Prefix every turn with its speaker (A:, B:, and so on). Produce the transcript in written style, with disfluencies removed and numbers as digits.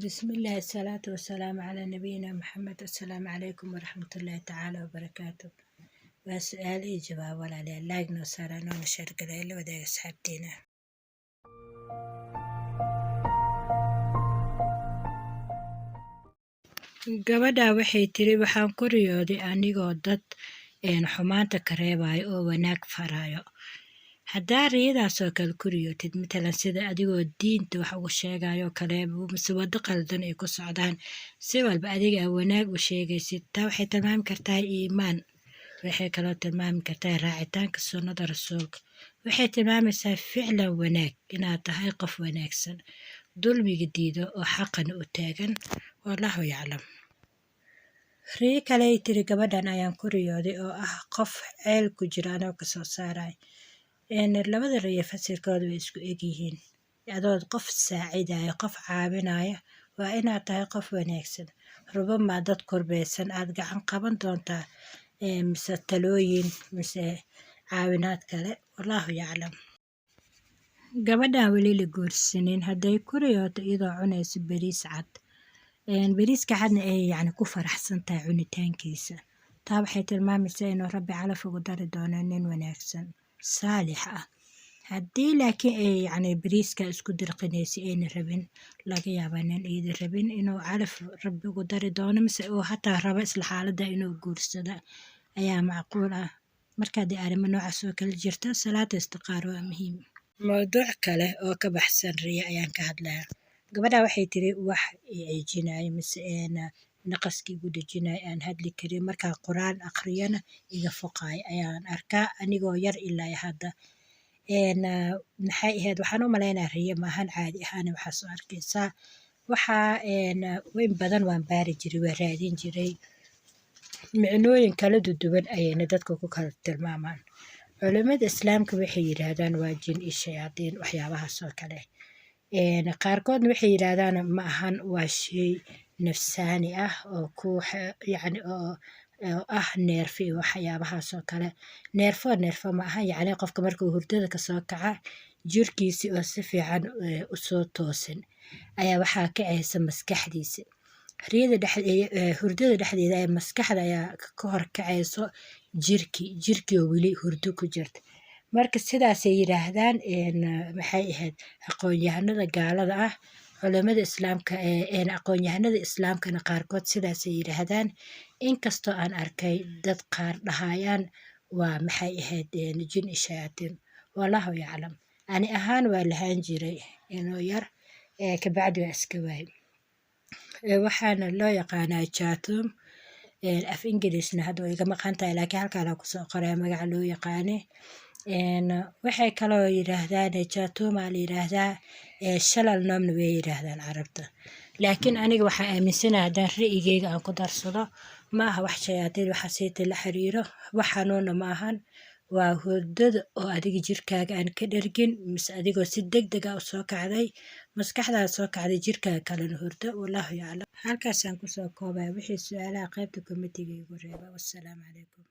A: بسم الله الصلاة والسلام على نبينا محمد. السلام عليكم ورحمة الله تعالى وبركاته. وسؤالي جواب ولا لي لايك نصارى نون شرق ليلة ودا أصحابتنا. gabadha waxay tiri waxaan ku riyooday anigoo dad xumaanta ka reebayo oo wanaag farayo. haddaa riyadaasoo kale ku riyootid matalan sida adigoo diinta wax ugu sheegayo kale mise wado qaldan ay ku socdaan si walba adiga wanaag u sheegaysid taa waxay tilmaami kartaa iimaan. waxay kaloo tilmaami kartaa raacitaanka sunnada rasuulka. waxay tilmaamaysaa ficlan wanaag inaad tahay qof wanaagsan, dulmiga diido oo xaqana u taagan. wallahu yaclam. riyo kale ay tiri gabadhan ayaan ku riyooday oo ah qof ceel ku jira anoo kasoo saaray. labada riyo fasirkooda way isku egyihiin. adood qof saacidaya, qof caawinaya, waa inaad tahay qof wanaagsan. rubamaa dad kurbeysan aad gacan qaban doontaa, mise talooyin mise caawinaad kale. wallahu yaclam. gabadhan weli la guursanin hadday ku riyooto iyadoo cunaysa bariis cad, bariiska cadna ay ku faraxsan tahay cunitaankiisa, taa waxay tilmaamaysaa inuu rabbi calaf ugu dari doono nin wanaagsan saalix ah. haddii laakiin ay bariiska isku dirqinaysa ayna rabin, laga yaabaa nin iyada rabin inuu calaf rabbi ugu dari doono mise uu hataa rabo isla xaaladda inuu guursada ayaa macquul ah. marka haddii arrimo noocaas oo kale jirto salaada istiqaaro waa muhiim. mowduuc kale oo ka baxsan riya ayaan ka hadlaya. gabadha waxay tiri wax i ceejinayo mise naqaskii igu dhejinayo aan hadli karin markaa quraan akhriyana iga foqaay ayaan arkaa anigoo yar ilaa hadda. maxay ahayd waxaan u malaynaa riyo maahan caadi ahaan waxaa soo arkaysaa. waxaa weyn badan waan baari jiray, waan raadin jiray, micnooyin kala duwan ayayna dadka ku kala tilmaamaan. culimada islaamka waxay yidhaahdaan waa jin iyo shayaadiin waxyaabahaas oo kale. qaarkoodna waxay yidhaahdaan ma ahan, waa shay nafsaani ah oo oo ah neerfi iyo waxyaabahaas oo kale. neerfo ma aha, qofka markuu hurdada kasoo kaca jirkiisi oo si fiican usoo toosin ayaa waxaa kacaysa maskaxdiisa. hurdada dhexdeeda ayaa maskaxda ayaa ka hor kacayso jirkii oo weli hurdo ku jirta. marka sidaasay yidhaahdaan maxay ahayd aqoon-yahanada gaalada ah. culimada islaamka aqoon-yahanada islaamkana qaarkood sidaasay yidhaahdaan. inkastoo aan arkay dad qaar dhahayaan waa maxay ahayd jin iyo shayaatiin. wallahu yaclam. ani ahaan waa lahaan jiray inuu yar kabacdi waa iska waay. waxaana loo yaqaanaa jaatum. af ingiriisna hadda way iga maqan tahay laakiin halkaan kusoo qoraya magaca loo yaqaane. waxay kaloo yidhaahdaan jaatumaa la yidhaahdaa, shalal noomna way yidhaahdaan carabta. laakiin aniga waxaa aaminsanahay haddaan ra'yigeyga aan ku darsado ma aha wax shayaadiin waxa siita la xiriiro, wax xanuuna ma ahan. waa hurdada oo adiga jirkaaga aan ka dhergin mise adigoo si degdeg ah usoo kacday, maskaxdaada soo kacday jirkaaga kalena hurdo. wallahu yaclam. halkaasaan kusoo koobaya wixii su-aalaha qaybta komitiga igu reeba. wassalaamu calaykum.